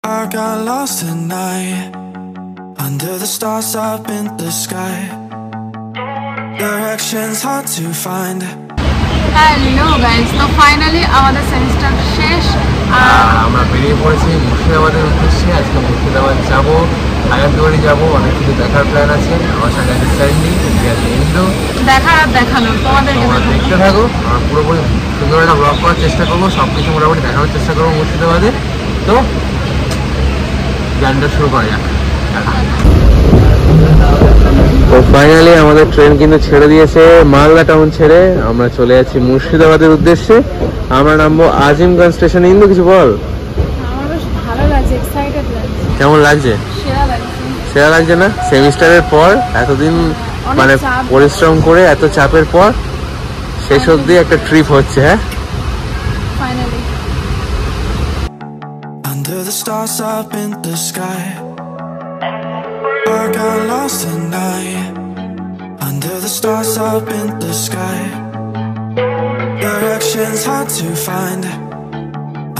I got lost at night under the stars up in the sky. Directions hard to find. Hello guys, so finally আমাদের semester শেষ আর আমরা বেরিয়ে পড়েছি মুর্শিদাবাদের উদ্দেশ্যে। আজকে মুর্শিদাবাদ যাব, হাজারদুয়ারি যাব, অনেক কিছু দেখার প্ল্যান আছে। আমার সাথে আছে স্যান্ডি, ইন্দ্র। দেখার আর দেখানো তোমাদেরকে দেখতে থাকো। আমরা পুরোপুরি সুন্দর একটা ব্লগ করার চেষ্টা করবো, সব কিছু মোটামুটি দেখানোর চেষ্টা করবো মুর্শিদাবাদে। তো জার্নিটা শুরু করা যাক। তো ফাইনালি আমাদের ট্রেন কিন্তু ছেড়ে দিয়েছে মালদা টাউন ছেড়ে। আমরা চলে যাচ্ছি মুর্শিদাবাদের উদ্দেশ্যে। আমরা নামবো আজিমগঞ্জ স্টেশনে। ইন্দু কিছু বল। আমার বেশ ভালো লাগছে, এক্সাইটেড লাগছে। কেমন লাগছে? সেরা লাগছে না? সেমিস্টারের পর এতদিন মানে পরিশ্রম করে এত চাপের পর শেষ অবধি একটা ট্রিপ হচ্ছে। হ্যাঁ, finally. Under the stars up in the sky, I got lost at night. Under the stars up in the sky, directions hard to find.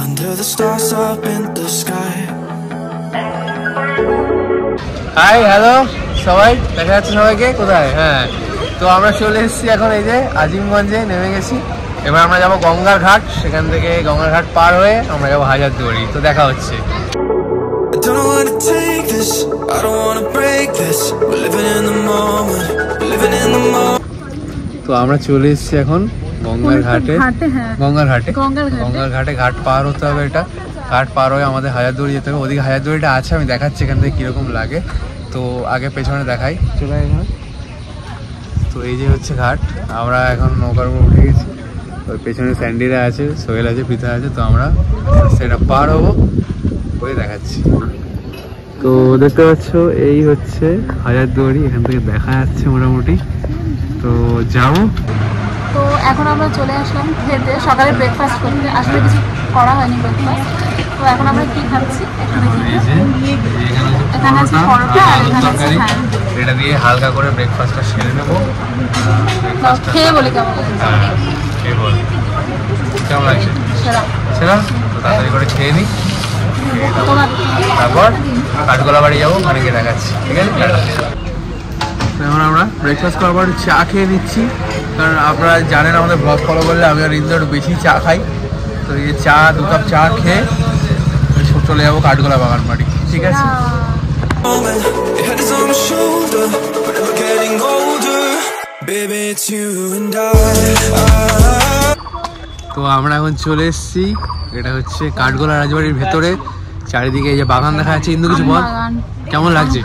Under the stars up in the sky. Hi, hello সবাই, দেখা যাচ্ছে সবাইকে কোথায়? হ্যাঁ, তো আমরা চলে এসেছি এখন এই যে আজিমগঞ্জে নেমে গেছি। এবার আমরা যাবো গঙ্গার ঘাট, সেখান থেকে গঙ্গার ঘাট পার হয়ে আমরা যাবো হাজারদুয়ারি। তো দেখা হচ্ছে। Don't wanna take this, I don't wanna break this. We're living in the moment, we're living in the moment. তো আমরা চলে এসেছি এখন গঙ্গার ঘাটে। গঙ্গার ঘাটে ঘাট পার হতে হবে। এটা ঘাট পার হয়ে আমাদের হাজারদুয়ারি যেতে হবে। ওদিকে হাজারদুয়ারিটা আছে, আমি দেখাচ্ছি এখান থেকে কীরকম লাগে। তো আগে পেছনে দেখাই, চলে এখানে। তো এই যে হচ্ছে ঘাট। আমরা এখন নৌকার উপর উঠে গেছি। ওই পেছনে স্যান্ডিরা আছে, সোহেল আছে, পিতা আছে। তো আমরা সেটা পার হবো, ওই দেখাচ্ছি। তো দেখতে পাচ্ছ এই হচ্ছে হাজারদুয়ারি, এখান থেকে দেখা যাচ্ছে মোটামুটি। তো যাবো। তো এখন আমরা চলে আসলাম খেতে, সকালে ব্রেকফাস্ট করতে। আসলে কিছু করা হয়নি ব্রেকফাস্ট। তো এখন আমরা কি খাচ্ছি? এখানে আছে পরোটা আর এখানে আছে এটা দিয়ে হালকা করে ব্রেকফাস্টটা সেরে নেবো। খেয়ে বলি কেমন লাগছে। খেয়ে বল কেমন লাগছে? সেরা। তো তাড়াতাড়ি করে খেয়ে নিই, তারপর কাঠগোলা বাড়ি যাবো, ওখানে গিয়ে দেখাচ্ছি। ঠিক আছে, এখন আমরা ব্রেকফাস্ট করার পর চা খেয়ে নিচ্ছি। কারণ আপনারা জানেন আমাদের ব্লগ ফলো করলে আমি আর ইন্দু একটু বেশি চা খাই। তো এই চা 2 কাপ চা খেয়ে চলে যাবো কাঠগোলা বাগান বাড়ি। ঠিক আছে। তো আমরা এখন চলে এসেছি, এটা হচ্ছে কাঠগোলা রাজবাড়ির ভেতরে। চারিদিকে এই যে বাগান দেখা যাচ্ছে। ইন্দু কিছু বল, কেমন লাগছে?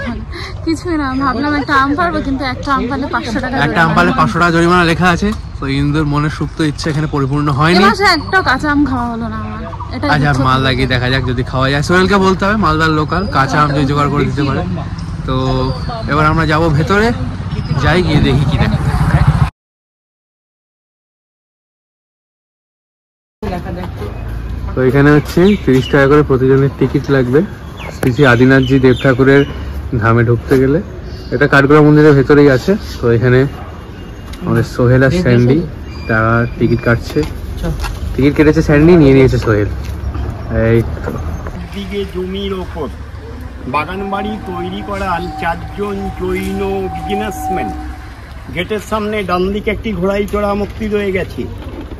কিছুই না, ভাবলাম একটা আম পারবো, কিন্তু একটা আম পারলে 500 টাকা। একটা আম পারলে 500 টাকা জরিমানা লেখা আছে। তো ইন্দুর মনের সুপ্ত ইচ্ছা এখানে পরিপূর্ণ হয়নি। একটা কাঁচা আম খাওয়া হলো না আমার। আচ্ছা, মালদা গিয়ে দেখা যাক যদি খাওয়া যায়। সোহেলকে বলতে হবে মালদার লোকাল কাঁচা আম যদি জোগাড় করে দিতে পারে। তো এবার আমরা যাব ভেতরে, যাই গিয়ে দেখি কি দেখা। তো এখানে হচ্ছে 30 টাকা করে প্রতিজনের টিকিট লাগবে শ্রী আদিনাথজি দেব ঠাকুরের ধামে ঢুকতে গেলে। এটা কাঠগোলা মন্দিরের ভেতরেই আছে। তো এখানে আমাদের সোহেল আর স্যান্ডি তারা টিকিট কাটছে। টিকিট কেটেছে স্যান্ডি, নিয়ে নিয়েছে সোহেল। এই দিকে জমির ওপর বাগান বাড়ি তৈরি করার 4 জন জৈন বিজনেসম্যান। গেটের সামনে ডান দিকে একটি ঘোড়াই চড়া মূর্তি রয়ে গেছে,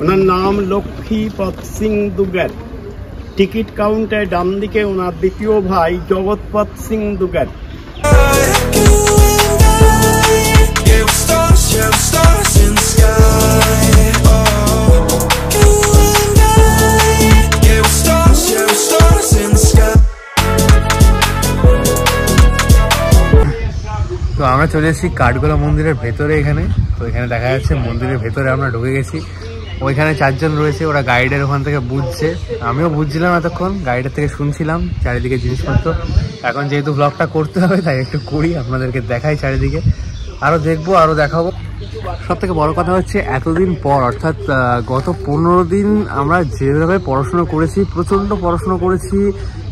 ওনার নাম লক্ষ্মীপদ সিং দুগার। টিকিট কাউন্টারে ডান দিকে ওনার দ্বিতীয় ভাই জগৎপদ সিং দুগার। তো আমরা চলে এসেছি কাঠগোলা মন্দিরের ভেতরে এখানে। তো এখানে দেখা যাচ্ছে মন্দিরের ভেতরে আমরা ঢুকে গেছি। ওইখানে 4 জন রয়েছে, ওরা গাইডের ওখান থেকে বুঝছে। আমিও বুঝছিলাম এতক্ষণ, গাইডের থেকে শুনছিলাম চারিদিকে জিনিসপত্র। এখন যেহেতু ব্লগটা করতে হবে তাই একটু করি, আপনাদেরকে দেখাই চারিদিকে। আরও দেখবো, আরও দেখাবো। সব থেকে বড় কথা হচ্ছে এতদিন পর, অর্থাৎ গত 15 দিন আমরা যেভাবে পড়াশোনা করেছি, প্রচণ্ড পড়াশুনো করেছি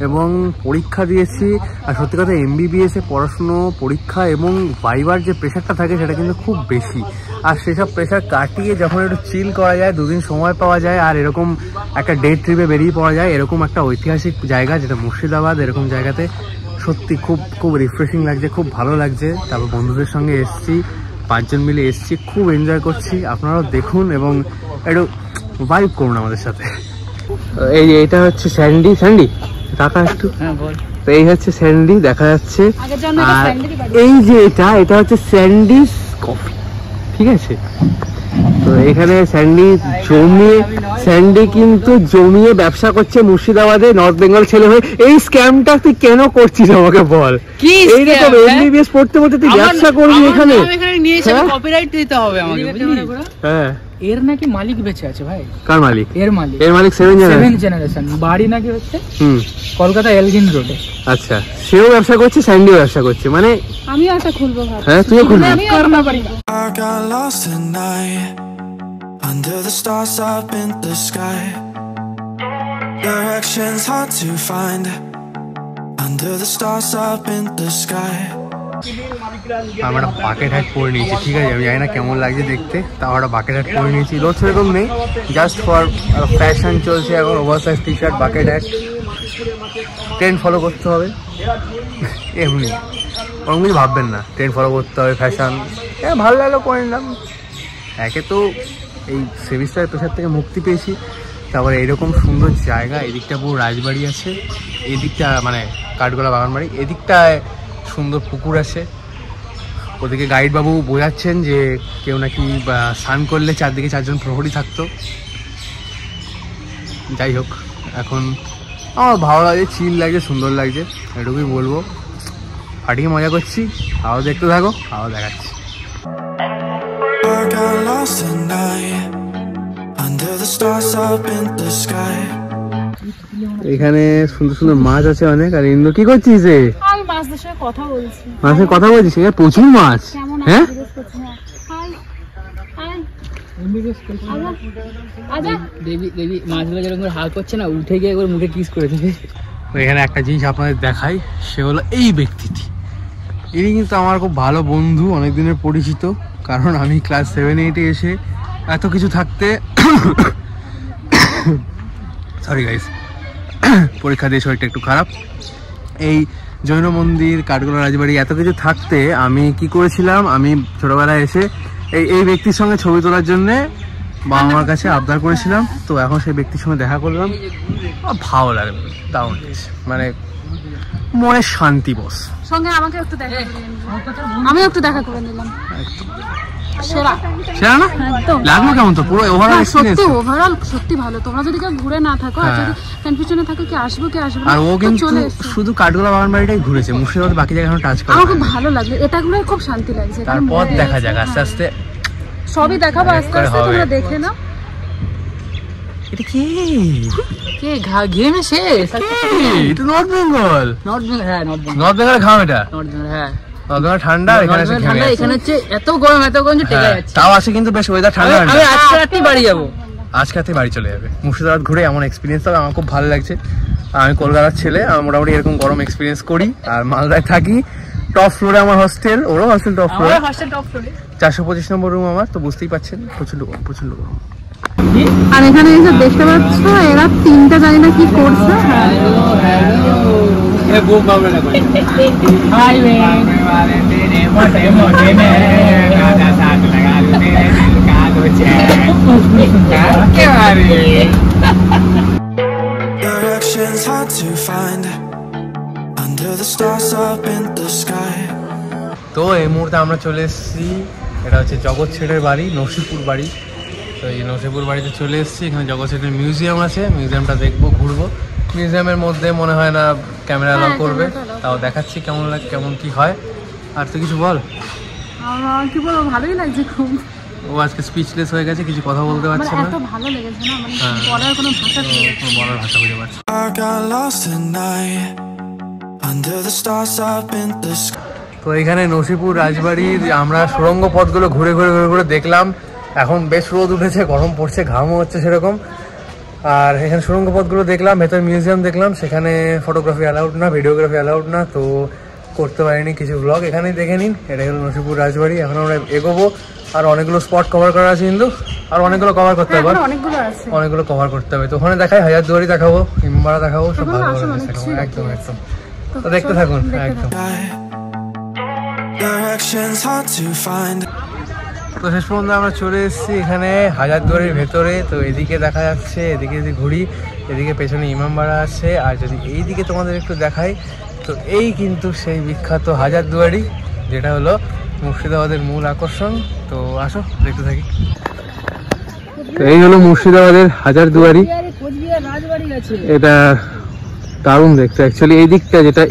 এবং পরীক্ষা দিয়েছি। আর সত্যি কথা MBBS এ পড়াশুনো, পরীক্ষা এবং ভাইবার যে প্রেশারটা থাকে সেটা কিন্তু খুব বেশি। আর সেসব প্রেশার কাটিয়ে যখন একটু চিল করা যায়, 2 দিন সময় পাওয়া যায়, আর এরকম একটা ডে ট্রিপে বেরিয়ে পড়া যায়, এরকম একটা ঐতিহাসিক জায়গা যেটা মুর্শিদাবাদ, এরকম জায়গাতে সত্যি খুব খুব রিফ্রেশিং লাগছে, খুব ভালো লাগছে। তারপর বন্ধুদের সঙ্গে এসছি, 5 জন মিলে এসছি, খুব এনজয় করছি। আপনারাও দেখুন এবং একটু ভাইব করুন আমাদের সাথে। এই যে এটা হচ্ছে স্যান্ডি, স্যান্ডি কাকা একটু, হ্যাঁ বল। তো এই হচ্ছে স্যান্ডি দেখা যাচ্ছে, আর এই যে এটা হচ্ছে স্যান্ডিস কফি, ঠিক আছে। তো এখানে স্যান্ডি কিন্তু জমিয়ে ব্যবসা করছে মুর্শিদাবাদে, নর্থ বেঙ্গল ছেলে হয়ে। এই স্ক্যামটা তুই কেন করছিস আমাকে বল? এইরকম এমবিবিএস পড়তে পড়তে তুই ব্যবসা করবি এখানে? কপিরাইট দিতে হবে আমাকে, বুঝলি? হ্যাঁ, এর নাকি মালিক বেঁচে আছে ভাই। কার মালিক? এর মালিক 7 জেনারেশন। বাড়ি নাকি হচ্ছে কলকাতা এলগিন রোডে। আচ্ছা, সেও ব্যবসা করছে, স্যান্ডিও ব্যবসা করছে, মানে আমিও একটা খুলবো ভাই। হ্যাঁ, তুইও খুলবি? I got lost at night under the stars up in the sky. Directions hard to find under the stars up in the sky. আমরা বাকেট হ্যাট পরে নিয়েছি, ঠিক আছে। আমি জানি না কেমন লাগছে দেখতে, তাও একটা বাকেট হ্যাট পরে নিয়েছি। রোজ সেরকম নেই, জাস্ট ফর ফ্যাশন চলছে এখন। Oversize T shirt, bucket hat, trend follow করতে হবে এমনি, ওরকম কিছু ভাববেন না। ট্রেন্ড ফলো করতে হবে, ফ্যাশন ভালো লাগলো করে নিলাম। একে তো এই সেমিস্টারের প্রেশার থেকে মুক্তি পেয়েছি, তারপরে এরকম সুন্দর জায়গা, এদিকটা পুরো রাজবাড়ি আছে, এদিকটা মানে কাঠগোলা বাগানবাড়ি, এদিকটায় সুন্দর পুকুর আছে। ওদিকে গাইড বাবু বোঝাচ্ছেন যে কেউ নাকি স্নান করলে চারদিকে 4 জন প্রহরী থাকতো। যাই হোক, এখন আমার ভালো লাগছে, চিল লাগছে, সুন্দর লাগছে, এটুকুই বলবো। ফাটিয়ে মজা করছি, আরও দেখতে থাকো, আরও দেখাচ্ছি। I got lost at night under the stars up in the sky. এখানে সুন্দর সুন্দর মাছ আছে অনেক। আর ইন্দু কি করছিস? আমি মাছদের সাথে কথা বলছি। মাছের কথা বলছিস? এখানে প্রচুর মাছ। হ্যাঁ, মাছগুলো যেরকম হাল করছে না, উঠে গিয়ে একবার মুখে কিস করে দেবে। এখানে একটা জিনিস আপনাদের দেখাই, সে হলো এই ব্যক্তিটি। ইনি কিন্তু আমার খুব ভালো বন্ধু, অনেক দিনের পরিচিত। কারণ আমি ক্লাস 7-8-এ এসে এত কিছু থাকতে সরি গাইস, পরীক্ষা দিয়ে শরীরটা একটু খারাপ। এই জৈন মন্দির, কাঠগোলা রাজবাড়ি, এত কিছু থাকতে আমি কি করেছিলাম, আমি ছোটবেলায় এসে এই ব্যক্তির সঙ্গে ছবি তোলার জন্যে বাবা মার কাছে আবদার করেছিলাম। তো এখন সেই ব্যক্তির সঙ্গে দেখা করলাম, ভালো লাগলো, দারুণ, মানে মনে শান্তি বস। সঙ্গে আমাকে একটু দেখা করে নিলাম, আমিও একটু দেখা করে নিলাম। সেরা সেরা না লাগলো? কেমন তো পুরো ওভারঅল এক্সপেরিয়েন্স? সত্যি ওভারঅল সত্যি ভালো। তোমরা যদি কেউ ঘুরে না থাকো আর যদি কনফিউশনে থাকো কি আসবো কি আসবো না, আর ও কিন্তু শুধু কাঠগোলা বাগানবাড়িটাই ঘুরেছে, মুর্শিদাবাদ বাকি জায়গা এখনো টাচ করেনি। আমার খুব ভালো লাগলো, এটা ঘুরে খুব শান্তি লাগছে। তারপর দেখা যাক, আস্তে আস্তে সবই দেখাবো, আস্তে আস্তে তোমরা দেখে নাও। এটা কি কে ঘেমে শেষ? এটা নর্থ বেঙ্গল। নর্থ বেঙ্গল, হ্যাঁ নর্থ বেঙ্গল, নর্থ বেঙ্গল ঘাম। এটা নর্থ বেঙ্গল, হ্যাঁ ঠান্ডা, এখানে ঠান্ডা, এখানে হচ্ছে এত গরম যে টেকা যাচ্ছে। তাও আছে কিন্তু বেশ ওয়েদার ঠান্ডা। আমি আজকে রাতেই বাড়ি যাবো, আজকে রাতেই বাড়ি চলে যাবে। মুর্শিদাবাদ ঘুরে এমন এক্সপিরিয়েন্স হবে, আমার খুব ভালো লাগছে। আমি কলকাতার ছেলে, আমি মোটামুটি এরকম গরম এক্সপিরিয়েন্স করি। আর মালদায় থাকি, টপ ফ্লোরে আমার হস্টেল, ওরও হস্টেল টপ ফ্লোরে, 425 নম্বর রুম আমার। তো বুঝতেই পারছেন প্রচন্ড গরম, প্রচন্ড গরম। আর এখানে এসে দেখতে পাচ্ছ এরা 3টা জানি না কি করছে। Directions hard to find under the stars up in the sky. তো এই মুহূর্তে আমরা চলে এসেছি, এটা হচ্ছে জগৎ ছেড়ের বাড়ি, নরসিংপুর বাড়ি। তো এই নরসিংপুর বাড়িতে চলে এসেছি। এখানে জগৎ ছেড়ের মিউজিয়াম আছে, মিউজিয়ামটা দেখবো, ঘুরবো। মিউজিয়ামের মধ্যে মনে হয় না ক্যামেরা অ্যালাউ করবে, তাও দেখাচ্ছি কেমন লাগে, কেমন কি হয়। আর তো কিছু বল। আমার কি বলবো, ভালোই লাগছে খুব। ও আজকে স্পিচলেস হয়ে গেছে, কিছু কথা বলতে পারছে না। এত ভালো লেগেছে না, মানে বলার কোনো ভাষা নেই, কোনো বলার ভাষা খুঁজে পাচ্ছে। I got lost at night under the stars up in the sky. তো এখানে নরসিংপুর রাজবাড়ির আমরা সুড়ঙ্গ পথগুলো ঘুরে ঘুরে ঘুরে ঘুরে দেখলাম। এখন বেশ রোদ উঠেছে, গরম পড়ছে, ঘামও হচ্ছে সেরকম। আর এখানে সুড়ঙ্গ পথগুলো দেখলাম, ভেতর মিউজিয়াম দেখলাম। সেখানে ফটোগ্রাফি অ্যালাউড না, ভিডিওগ্রাফি অ্যালাউড না, তো করতে পারিনি কিছু ব্লগ। এখানেই দেখে নিন, এটা হলো নরসিংপুর রাজবাড়ি। এখন আমরা এগোবো আর অনেকগুলো স্পট কভার করা আছে, কিন্তু আর অনেকগুলো কভার করতে হবে, অনেকগুলো কভার করতে হবে। তো ওখানে দেখাই, হাজারদুয়ারি দেখাবো, ইমামবাড়া দেখাবো, সব ভালো ভালো দেখাবো। একদম একদম, তো দেখতে থাকুন একদম। তো শেষ পর্যন্ত আমরা চলে এসেছি এখানে হাজারদুয়ারির ভেতরে। তো এদিকে দেখা যাচ্ছে, এদিকে যদি ঘুরি, এদিকে পেছনে ইমামবাড়া আছে। আর যদি এইদিকে তোমাদের একটু দেখাই, তো এই কিন্তু সেই বিখ্যাত হাজারদুয়ারি, যেটা হলো মুর্শিদাবাদের মূল আকর্ষণ। তো আসো দেখতে থাকি। তো এই হলো মুর্শিদাবাদের হাজারদুয়ারি, এটা দারুণ দেখতে অ্যাকচুয়ালি। এই দিকটা যেটা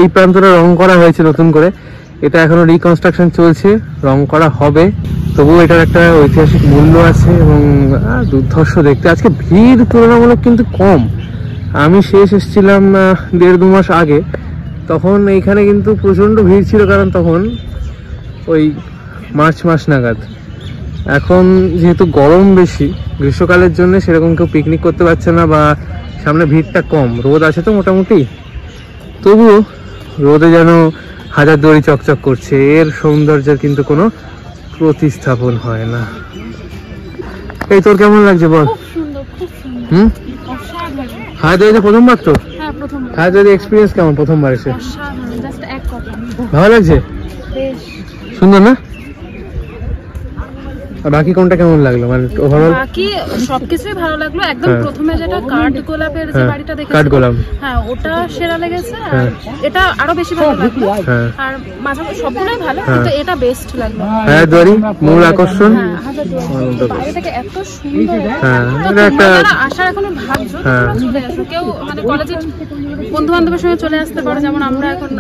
এই প্রান্তটা রং করা হয়েছে নতুন করে, এটা এখনো রিকনস্ট্রাকশন চলছে, রং করা হবে। তবুও এটার একটা ঐতিহাসিক মূল্য আছে এবং দুর্ধর্ষ দেখতে। আজকে ভিড় তুলনামূলক কিন্তু কম। আমি শেষ এসেছিলাম 1.5-2 মাস আগে, তখন এইখানে কিন্তু প্রচণ্ড ভিড় ছিল, কারণ তখন ওই মার্চ মাস নাগাদ। এখন যেহেতু গরম বেশি, গ্রীষ্মকালের জন্য সেরকম কেউ পিকনিক করতে পারছে না, বা সামনে ভিড়টা কম। রোদ আছে তো মোটামুটি, তবুও রোদে যেন হাজারদুয়ারি চকচক করছে। এর সৌন্দর্যের কিন্তু কোনো প্রতিস্থাপন হয় না। এই তোর কেমন লাগছে বল? হাজারদুয়ারিতে প্রথমবার তো? হাজারদুয়ারি এক্সপিরিয়েন্স কেমন প্রথমবার এসে? ভালো লাগছে, সুন্দর না? আর বাকি কোনটা কেমন লাগলো, মানে ওভারঅল? বাকি সবকিছুই ভালো লাগলো। একদম প্রথমে যেটা কাঠগোলাপের যে বাড়িটা দেখেছি, কাঠগোলাপ, হ্যাঁ ওটা সেরা লেগেছে। আর এটা আরো বেশি ভালো লাগলো। আর মাঝামাঝি সবগুলোই ভালো, কিন্তু এটা বেস্ট লাগলো। হাজারদুয়ারি মূল আকর্ষণ, বাইরে থেকে এত সুন্দর। এটা একটা আসার এখনো ভাবছো, চলে আসো। কেউ মানে কলেজে বন্ধু বান্ধবের সঙ্গে চলে আসতে পারো, যেমন আমরা এখন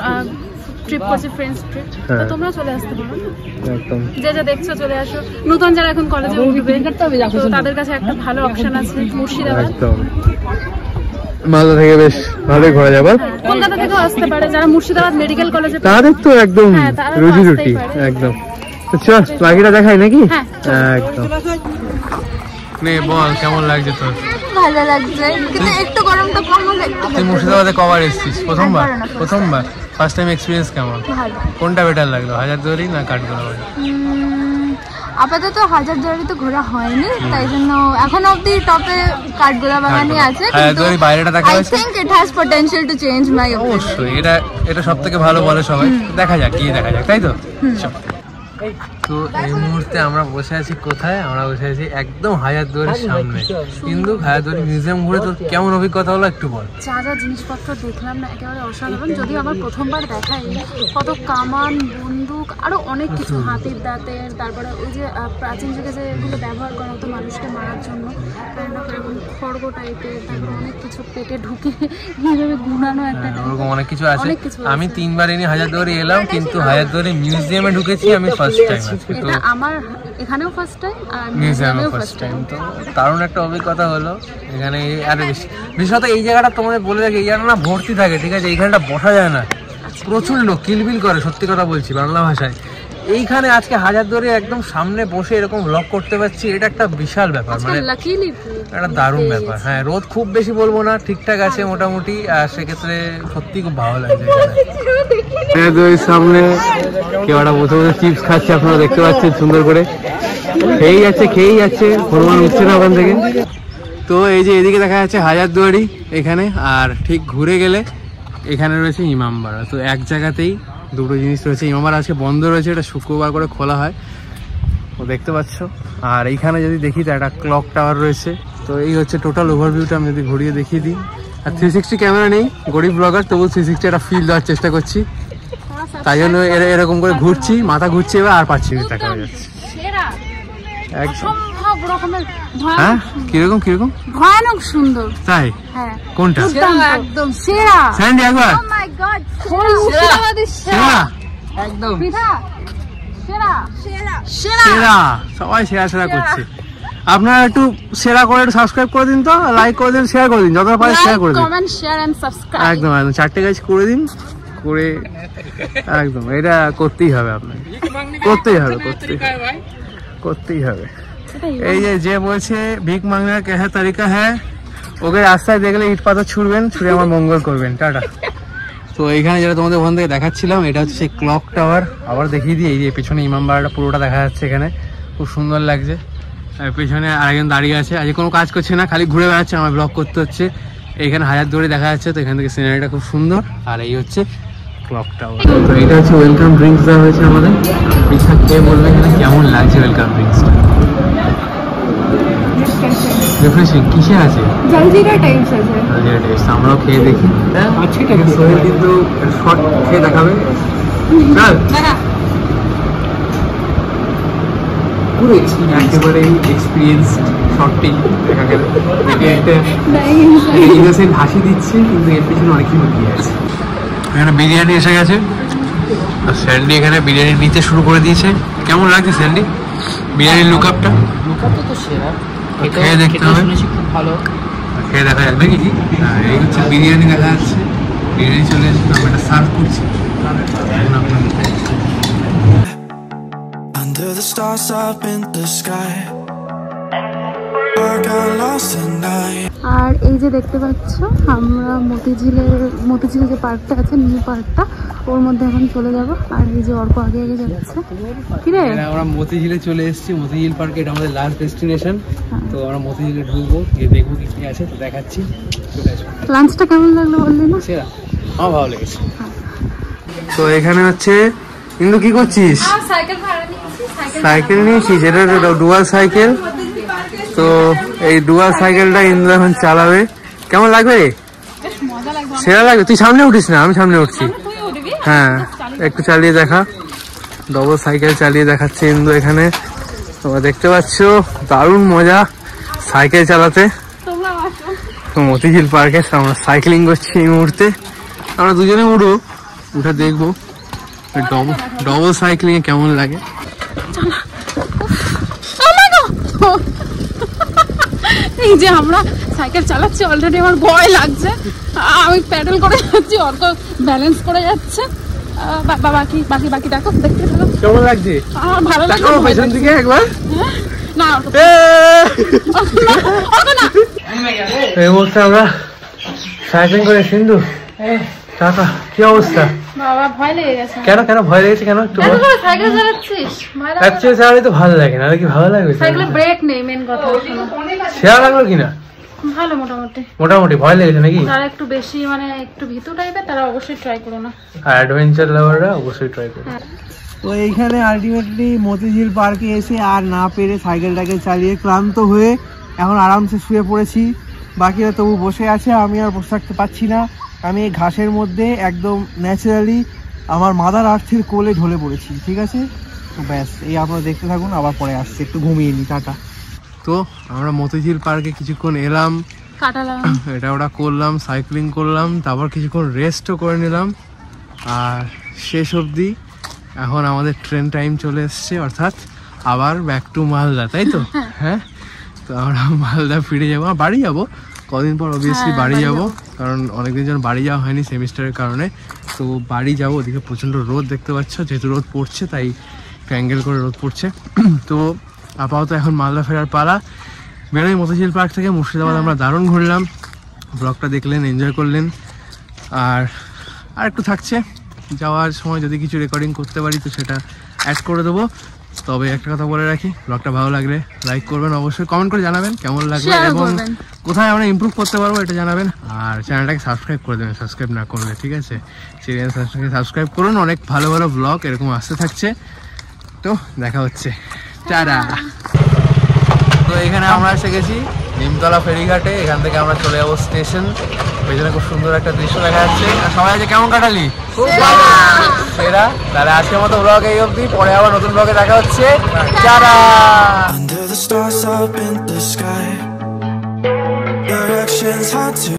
ট্রিপ করছি, ফ্রেন্ডস ট্রিপ, তো তোমরা চলে আসতে পারো। একদম যে যা দেখছো চলে আসো। নতুন যারা এখন কলেজে উঠবে, তো তাদের কাছে একটা ভালো অপশন আছে মুর্শিদাবাদ। একদম মালদা থেকে বেশ ভালোই ঘোরা যাবে। কলকাতা থেকেও আসতে পারে যারা মুর্শিদাবাদ মেডিকেল কলেজে, তাদের তো একদম রুজি রুটি একদম। আচ্ছা বাকিটা দেখাই নাকি? একদম। নে বল কেমন লাগছে তোর? ভালো লাগছে, কিন্তু একটু গরমটা কম হলে। তুই মুর্শিদাবাদে কবার এসেছিস? প্রথমবার? প্রথমবার। ফার্স্ট টাইম এক্সপিরিয়েন্স কেমন? ভালো। কোনটা বেটার লাগলো, হাজারদুয়ারি না কাঠগোলাপ? আপাতত হাজারদুয়ারি তো ঘোরা হয়নি, তাই জন্য এখন অবধি টপে কাঠগোলা বাগানই আছে। হাজারদুয়ারি বাইরেটা দেখা যাচ্ছে, I think it has potential to change my opinion. অবশ্যই এটা সবথেকে ভালো বলে সবাই। দেখা যাক কি দেখা যাক, তাই তো? তো এই মুহূর্তে আমরা বসে আছি কোথায়? আমরা বসে আছি একদম হাজারদুয়ারির সামনে। কিন্তু হাজারদুয়ারি মিউজিয়াম ঘুরে তোর কেমন অভিজ্ঞতা হলো একটু বল। যা যা জিনিসপত্র দেখলাম না, একেবারে অসাধারণ। যদিও আমার প্রথমবার দেখাই, কত কামান, বন্দুক, আরো অনেক কিছু, হাতির দাঁতের, তারপরে ওই যে প্রাচীন যুগে যেগুলো ব্যবহার করা হতো মানুষকে মারার জন্য, এরকম খড়গ টাইপের, তারপরে অনেক কিছু পেটে ঢুকে এইভাবে গুনানো একটা, ওরকম অনেক কিছু আছে। আমি 3বার এনে হাজারদুয়ারি এলাম, কিন্তু হাজারদুয়ারি মিউজিয়ামে ঢুকেছি আমি ফার্স্ট টাইম। এটা আমার এখানেও ফার্স্ট টাইম, আর মিউজিয়ামেও ফার্স্ট টাইম। তো দারুণ একটা অভিজ্ঞতা হলো এখানে। আর বিশেষত এই জায়গাটা তোমাদের বলে রাখি, এই জায়গাটা না ভর্তি থাকে, ঠিক আছে? এইখানটা বসা যায় না, প্রচুর লোক কিলবিল করে, সত্যি কথা বলছি বাংলা ভাষায়। এইখানে আজকে হাজারদুয়ারি একদম সামনে বসে এরকম ব্লগ করতে পারছি, এটা একটা বিশাল ব্যাপার, মানে একটা দারুণ ব্যাপার। হ্যাঁ, রোদ খুব বেশি বলবো না, ঠিকঠাক আছে মোটামুটি, আর সেক্ষেত্রে সত্যি খুব ভালো লাগছে। সামনে কেউ একটা বসে বসে চিপস খাচ্ছে, আপনারা দেখতে পাচ্ছেন, সুন্দর করে খেয়েই যাচ্ছে, হনুমান উঠছে না ওখান থেকে। তো এই যে এদিকে দেখা যাচ্ছে হাজারদুয়ারি এখানে, আর ঠিক ঘুরে গেলে এখানে রয়েছে ইমামবাড়া। তো এক জায়গাতেই দুটো জিনিস রয়েছে। ইমামবাড়া আজকে বন্ধ রয়েছে, এটা শুক্রবার করে খোলা হয়, ও দেখতে পাচ্ছ। আর এইখানে যদি দেখি তো একটা ক্লক টাওয়ার রয়েছে। তো এই হচ্ছে টোটাল ওভারভিউটা। আমি যদি ঘুরিয়ে দেখিয়ে দিই, আর 360 ক্যামেরা নেই, গরিব ব্লগার, তবু 360 একটা ফিল দেওয়ার চেষ্টা করছি, তাই জন্য এরকম করে ঘুরছি, মাথা ঘুরছি এবার, আর পাচ্ছি না, টাকা হয়ে যাচ্ছে হ্যাঁ। কিরকম কিরকম ভয়ানক সুন্দর, তাই? হ্যাঁ, কোনটা একদম সেরা? স্যান্ডি একবার, ও মাই গড, সেরা একদম, সেরা সেরা সেরা, সবাই সেরা সেরা করছে। আপনারা একটু সেরা করে একটু সাবস্ক্রাইব করে দিন, তো লাইক করে দিন, শেয়ার করে দিন, যতটা পারে শেয়ার করে দিন, কমেন্ট শেয়ার এন্ড সাবস্ক্রাইব, একদম একদম 4টে কাজ করে দিন, করে একদম এটা করতেই হবে, আপনাকে করতেই হবে, করতেই হবে। এই যে বলছে ভিক মাংনার কেহা তারিকা হ্যাঁ, ওকে রাস্তায় দেখলে ইট পাথর ছুড়বেন, ছুড়ে আমার মঙ্গল করবেন। টাটা। তো এইখানে যেটা তোমাদের ওখান থেকে দেখাচ্ছিলাম, এটা হচ্ছে সেই ক্লক টাওয়ার। আবার দেখিয়ে দিই, এই যে পেছনে ইমামবাড়াটা পুরোটা দেখা যাচ্ছে, এখানে খুব সুন্দর লাগছে। আর পেছনে আরেকজন দাঁড়িয়ে আছে, আজকে কোনো কাজ করছে না, খালি ঘুরে বেড়াচ্ছে, আমার ব্লগ করতে হচ্ছে। এইখানে হাজারদুয়ারি দেখা যাচ্ছে, তো এখান থেকে সিনারিটা খুব সুন্দর। আর এই হচ্ছে ক্লক টাওয়ার। তো এটা হচ্ছে ওয়েলকাম ড্রিঙ্কস দেওয়া হয়েছে আমাদের। পিঠা খেয়ে বলবে এখানে কেমন লাগছে ওয়েলকাম ড্রিঙ্কসটা। রিফ্রেশিং কিসে আছে? জলজিরা টাইপস আছে। জলজিরা টাইপস, আমরাও খেয়ে দেখি। আচ্ছা ঠিক আছে, সোহেল কিন্তু শর্ট খেয়ে দেখাবে। চল দেখা পুরো একেবারে এক্সপিরিয়েন্স শর্টিং দেখা গেল। এটা একটা ইনোসেন্ট হাসি দিচ্ছে, কিন্তু এর পিছনে অনেক কিছু লুকিয়ে আছে। এখানে বিরিয়ানি এসে গেছে, আর স্যান্ডি এখানে বিরিয়ানি নিতে শুরু করে দিয়েছে। কেমন লাগছে স্যান্ডি বিরিয়ানির লুকআপটা? লুকআপটা তো সেরা, খেয়ে দেখতে হবে, খুব ভালো। খেয়ে দেখা যাবে নাকি? এই হচ্ছে বিরিয়ানি দেখা যাচ্ছে, বিরিয়ানি চলে এসেছে, আমরা এটা সার্ভ করছি। Under the stars up in the sky, I got lost at night. আর এই যে দেখতে পাচ্ছ, আমরা মতিঝিল যে পার্কটা আছে, নিউ পার্কটা, ওর মধ্যে এখন চলে যাব। আর এই যে অর্ক আগে আগে যাচ্ছে। কি রে, আমরা মতিঝিলে চলে এসেছি, মতিঝিল পার্কে। এটা আমাদের লাস্ট ডেস্টিনেশন। তো আমরা মতিঝিলে ঢুকবো, গিয়ে দেখবো কি কি আছে, তো দেখাচ্ছি। চলে আসবো। লাঞ্চটা কেমন লাগলো বললি না? সেরা, আমার ভালো লেগেছে। তো এখানে হচ্ছে ইন্দু, কি করছিস? সাইকেল নিয়েছিস? এটা ডুয়াল সাইকেল। তো এই ডুয়াল সাইকেলটা ইন্দু এখন চালাবে। কেমন লাগবে রে? সেরা লাগবে। তুই সামনে উঠিস না, আমি সামনে উঠছি। হ্যাঁ, একটু চালিয়ে দেখা। ডবল সাইকেল চালিয়ে দেখাচ্ছে ইন্দু এখানে। তোমরা দেখতে পাচ্ছ, দারুণ মজা সাইকেল চালাতে। তো মতিঝিল পার্কে আমরা সাইক্লিং করছি এই মুহূর্তে। আমরা দুজনে উঠবো, উঠে দেখবো ডবল সাইক্লিং এ কেমন লাগে। এই যে আমরা সাইকেল চালাচ্ছি, অলরেডি আমার ভয় লাগছে। আমি প্যাডেল করে যাচ্ছি, অর্ক ব্যালেন্স করে যাচ্ছে। বাকি বাকি বাকি দেখো, দেখতে থাকো কেমন লাগছে। আমার ভালো লাগছে। পেছন দিকে একবার না, এই মুহূর্তে আমরা সাইক্লিং করে। সিন্ধু টাটা, কি অবস্থা? বাবা ভয় লেগে গেছে। কেন কেন ভয় লেগেছে? কেন একটু সাইকেল চালাচ্ছিস? অ্যাকচুয়ালি চালালে তো ভালো লাগে না, কি ভালো লাগবে? সাইকেলে ব্রেক নেই, মেন কথা। সেরা লাগলো কিনা? ভালো, মোটামুটি। মোটামুটি ভয় লেগেছে নাকি? যারা একটু বেশি মানে একটু ভীতু টাইপের, তারা অবশ্যই ট্রাই করো না। আর অ্যাডভেঞ্চার লাভাররা অবশ্যই ট্রাই করো। তো এইখানে আলটিমেটলি মতিঝিল পার্কে এসে আর না পেরে সাইকেলটাকে চালিয়ে ক্লান্ত হয়ে এখন আরামসে শুয়ে পড়েছি। বাকিরা তবু বসে আছে, আমি আর বসে থাকতে পারছি না। আমি এই ঘাসের মধ্যে একদম ন্যাচারালি আমার মাদার আর্থের কোলে ঢলে পড়েছি। ঠিক আছে, তো ব্যাস, এই আপনারা দেখতে থাকুন, আবার পরে আসছে। একটু ঘুমিয়ে নি, টাটা। তো আমরা মতিঝিল পার্কে কিছুক্ষণ এলাম, কাটালাম, এটা ওটা করলাম, সাইক্লিং করলাম, তারপর কিছুক্ষণ রেস্টও করে নিলাম। আর শেষ অবধি এখন আমাদের ট্রেন টাইম চলে এসছে, অর্থাৎ আবার ব্যাক টু মালদা, তাই তো? হ্যাঁ, তো আমরা মালদা ফিরে যাবো, বাড়ি যাবো কদিন পর, অবভিয়াসলি বাড়ি যাবো, কারণ অনেকদিন যেন বাড়ি যাওয়া হয়নি সেমিস্টারের কারণে। তো বাড়ি যাবো। ওদিকে প্রচণ্ড রোদ দেখতে পাচ্ছ, যেহেতু রোদ পড়ছে তাই অ্যাঙ্গেল করে রোদ পড়ছে। তো আপাতত এখন মালদা ফেরার পালা। বেরোই মতিঝিল পার্ক থেকে। মুর্শিদাবাদ আমরা দারুণ ঘুরলাম, ব্লগটা দেখলেন, এনজয় করলেন। আর একটু থাকছে, যাওয়ার সময় যদি কিছু রেকর্ডিং করতে পারি তো সেটা অ্যাড করে দেবো। তবে একটা কথা বলে রাখি, ব্লগটা ভালো লাগলে লাইক করবেন, অবশ্যই কমেন্ট করে জানাবেন কেমন লাগবে এবং কোথায় আমরা ইমপ্রুভ করতে পারবো এটা জানাবেন। আর চ্যানেলটাকে সাবস্ক্রাইব করে দেবেন সাবস্ক্রাইব না করলে, ঠিক আছে? চ্যানেল সাবস্ক্রাইব করুন, অনেক ভালো ভালো ব্লগ এরকম আসতে থাকছে। তো দেখা হচ্ছে, টাটা। তো এখানে আমরা এসে গেছি নিমতলা ফেরিঘাটে। এখান থেকে আমরা চলে যাবো স্টেশন। পেছনে খুব সুন্দর একটা দৃশ্য দেখা যাচ্ছে। আর সবাই আজকে কেমন কাটালি? সেরা। তাহলে আজকের মতো ব্লগ এই অবধি, পরে আবার নতুন ব্লগে দেখা হচ্ছে। Tata. Under the stars up in the sky, directions hard to